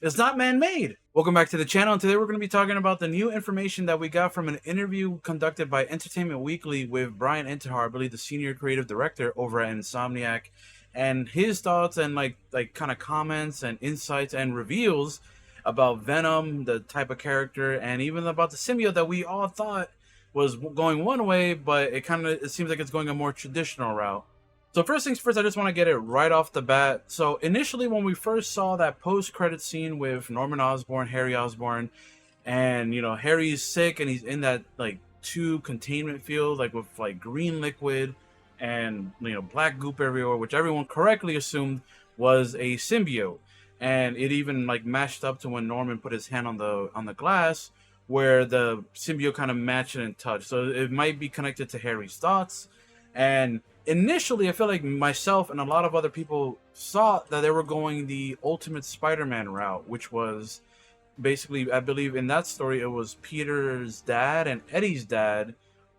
It's not man-made. Welcome back to the channel, and today we're going to be talking about the new information that we got from an interview conducted by Entertainment Weekly with Brian Intihar, I believe the senior creative director over at Insomniac, and his thoughts and like kind of comments and insights and reveals about Venom, the type of character, and even about the symbiote that we all thought was going one way, but it seems like it's going a more traditional route. So first things first, I just want to get it right off the bat. So initially, when we first saw that post-credit scene with Norman Osborn, Harry Osborn, and Harry's sick and he's in that like two containment field, like with like green liquid and black goop everywhere, which everyone correctly assumed was a symbiote. And it even like matched up to when Norman put his hand on the glass, where the symbiote kind of matched and touched. So it might be connected to Harry's thoughts. And initially, I feel like myself and a lot of other people thought that they were going the Ultimate Spider-Man route, which was basically, I believe in that story, it was Peter's dad and Eddie's dad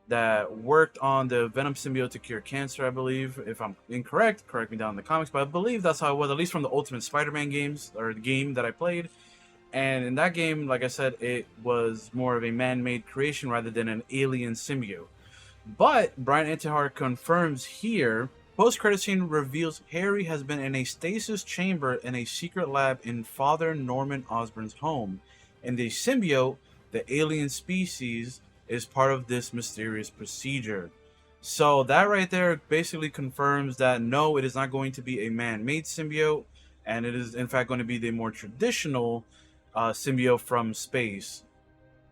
that worked on the Venom symbiote to cure cancer, I believe. If I'm incorrect, correct me down in the comics, but I believe that's how it was, at least from the Ultimate Spider-Man games, or the game that I played. And in that game, like I said, it was more of a man-made creation rather than an alien symbiote. But Brian Intihar confirms here, post-credit scene reveals Harry has been in a stasis chamber in a secret lab in Father Norman Osborn's home. And the symbiote, the alien species, is part of this mysterious procedure. So that right there basically confirms that no, it is not going to be a man-made symbiote, and it is in fact going to be the more traditional symbiote from space.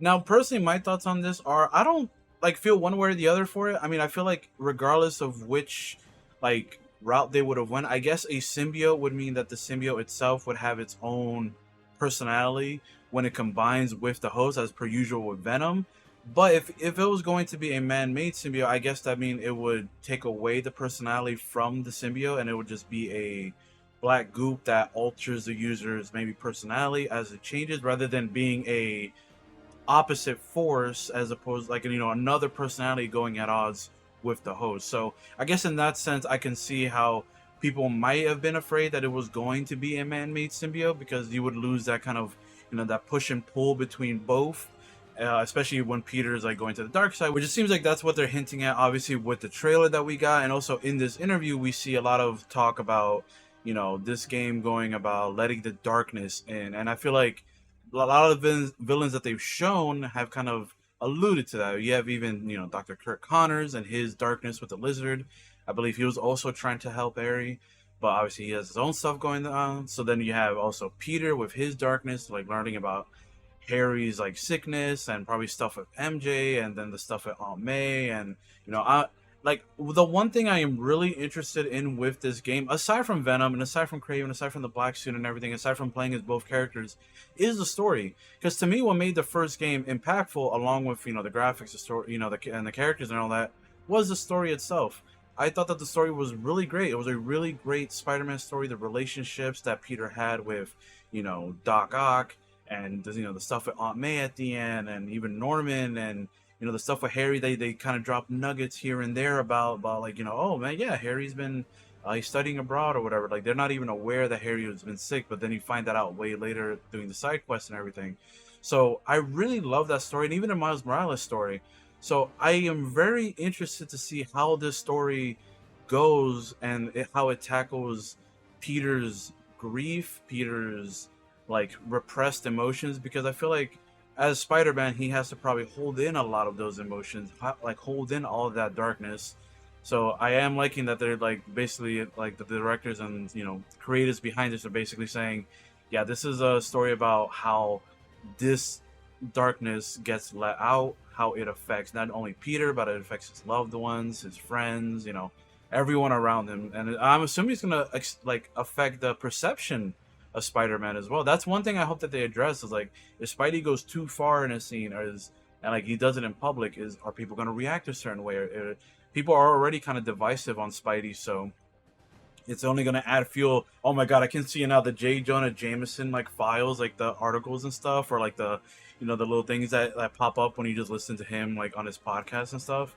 Now, personally, my thoughts on this are, I don't feel one way or the other for it. I mean, I feel like regardless of which route they would have went, I guess a symbiote would mean that the symbiote itself would have its own personality when it combines with the host, as per usual with Venom. But if it was going to be a man-made symbiote, I guess that means it would take away the personality from the symbiote, and it would just be a black goop that alters the user's maybe personality as it changes, rather than being a opposite force, as opposed another personality going at odds with the host. So I guess in that sense, I can see how people might have been afraid that it was going to be a man-made symbiote, because you would lose that kind of that push and pull between both, especially when Peter's like going to the dark side, which it seems like that's what they're hinting at, obviously, with the trailer that we got. And also in this interview, we see a lot of talk about this game going about letting the darkness in, and I feel like a lot of the villains that they've shown have kind of alluded to that. You have even, Dr. Kirk Connors and his darkness with the lizard. I believe he was also trying to help Harry, but obviously he has his own stuff going on. So then you have also Peter with his darkness, like learning about Harry's like sickness and probably stuff with MJ, and then the stuff with Aunt May. And the one thing I am really interested in with this game, aside from Venom and aside from Kraven, aside from the black suit and everything, aside from playing as both characters, is the story. Because to me, what made the first game impactful, along with the graphics, the story, and the characters and all that, was the story itself. I thought that the story was really great. It was a really great Spider-Man story. The relationships that Peter had with Doc Ock, and the stuff with Aunt May at the end, and even Norman, and the stuff with Harry, they kind of drop nuggets here and there about oh man, yeah, Harry's been he's studying abroad or whatever. Like, they're not even aware that Harry has been sick, but then you find that out way later doing the side quests and everything. So I really love that story, and even the Miles Morales story. So I am very interested to see how this story goes, and how it tackles Peter's grief, Peter's repressed emotions, because I feel like as Spider-Man, he has to probably hold in a lot of those emotions, hold in all of that darkness. So I am liking that they're basically the directors and creators behind this are basically saying, yeah, this is a story about how this darkness gets let out, how it affects not only Peter, but it affects his loved ones, his friends, everyone around him. And I'm assuming it's gonna affect the perception of Spider-Man as well. That's one thing I hope that they address, is if Spidey goes too far in a scene, and he does it in public, are people going to react a certain way? People are already kind of divisive on Spidey, so it's only going to add fuel. Oh my god, I can see now the J. Jonah Jameson files, the articles and stuff, or the the little things that pop up when you just listen to him on his podcast and stuff.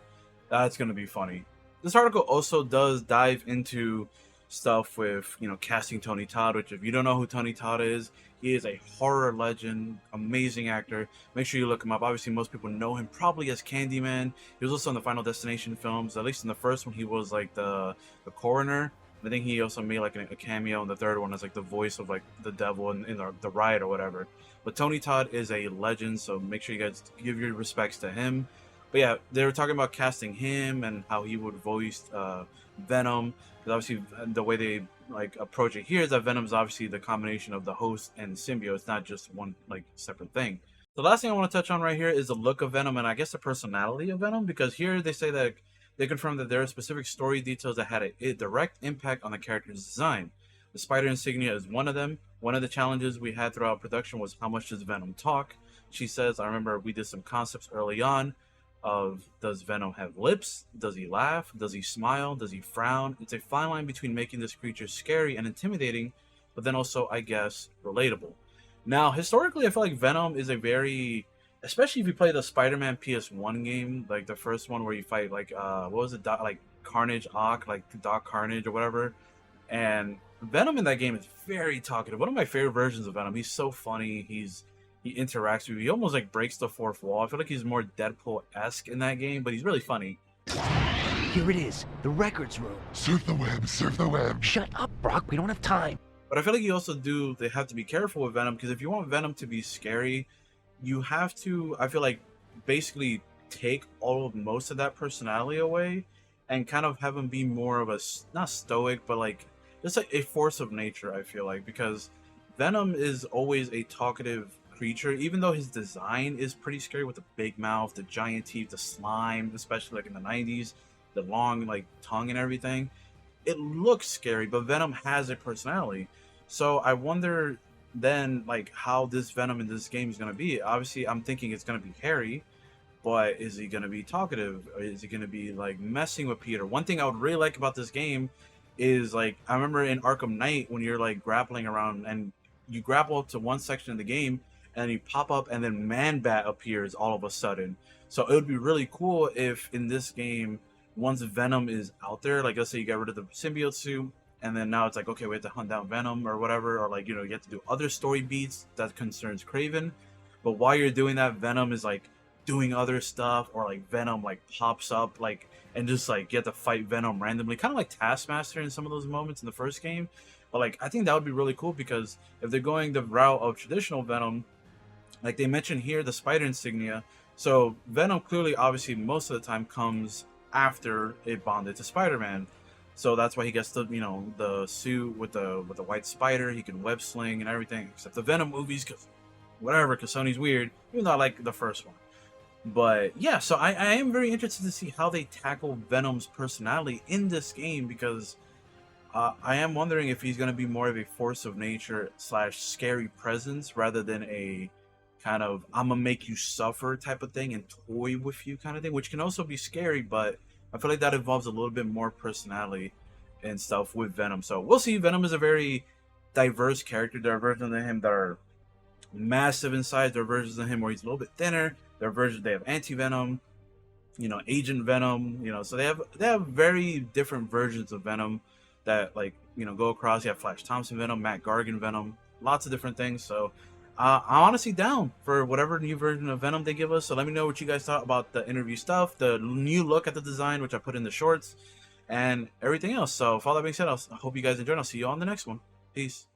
That's going to be funny. This article also does dive into stuff with, you know, casting Tony Todd, which if you don't know who Tony Todd is, he is a horror legend, amazing actor. Make sure you look him up. Obviously, most people know him probably as Candyman. He was also in the Final Destination films. At least in the first one, he was like the coroner. I think he also made like a cameo in the third one as like the voice of like the devil in the ride or whatever. But Tony Todd is a legend, so make sure you guys give your respects to him. But yeah, they were talking about casting him and how he would voice Venom. Because obviously the way they like approach it here is that Venom's obviously the combination of the host and symbiote. It's not just one like separate thing. The last thing I want to touch on right here is the look of Venom and I guess the personality of Venom, because here they say that they confirm that there are specific story details that had a direct impact on the character's design. The spider insignia is one of them. One of the challenges we had throughout production was how much does Venom talk? She says, I remember we did some concepts early on of does Venom have lips? Does he laugh? Does he smile? Does he frown? It's a fine line between making this creature scary and intimidating, but then also, I guess, relatable. Now, historically, I feel like Venom is a very, especially if you play the Spider-Man PS1 game, like the first one where you fight like what was it, like Carnage Ock, like Doc Carnage or whatever. And Venom in that game is very talkative. One of my favorite versions of Venom. He's so funny. He interacts with you. He almost like breaks the fourth wall. I feel like he's more Deadpool-esque in that game, but he's really funny. Here it is, the records room. Surf the web, surf the web. Shut up, Brock, we don't have time. But I feel like you also they have to be careful with Venom, because if you want Venom to be scary, you have to, I feel like, basically take most of that personality away and kind of have him be more of a, not stoic, but like just like a force of nature, I feel like, because Venom is always a talkative creature, even though his design is pretty scary with the big mouth, the giant teeth, the slime, especially like in the 90s, the long like tongue and everything. It looks scary, but Venom has a personality. So I wonder then like how this Venom in this game is going to be. Obviously, I'm thinking it's going to be hairy, but is he going to be talkative? Or is he going to be like messing with Peter? One thing I would really like about this game is like, I remember in Arkham Knight when you're like grappling around and you grapple up to one section of the game and you pop up and then Man-Bat appears all of a sudden. So it would be really cool if in this game, once Venom is out there, like let's say you get rid of the symbiote suit, and then now it's like, okay, we have to hunt down Venom or whatever, or like, you know, you have to do other story beats that concerns Craven. But while you're doing that, Venom is like doing other stuff, or like Venom like pops up like and just like you have to fight Venom randomly, kind of like Taskmaster in some of those moments in the first game. But like I think that would be really cool, because if they're going the route of traditional Venom, like they mentioned here, the spider insignia. So Venom clearly, obviously, most of the time comes after it bonded to Spider-Man. So that's why he gets the, you know, the suit with the white spider. He can web sling and everything, except the Venom movies, because whatever, because Sony's weird. Even though I like the first one. But yeah, so I am very interested to see how they tackle Venom's personality in this game, because I am wondering if he's going to be more of a force of nature / scary presence rather than a kind of I'm gonna make you suffer type of thing and toy with you kind of thing, which can also be scary, but I feel like that involves a little bit more personality and stuff with Venom. So we'll see. Venom is a very diverse character. There are versions of him that are massive in size. There are versions of him where he's a little bit thinner. There are versions, they have anti-Venom, you know, Agent Venom, you know, so they have very different versions of Venom that, like, you know, go across. You have Flash Thompson Venom, Matt Gargan Venom, lots of different things. So I'm honestly down for whatever new version of Venom they give us. So let me know what you guys thought about the interview stuff, the new look at the design, which I put in the shorts, and everything else. So with all that being said, I hope you guys enjoyed. I'll see you on the next one. Peace.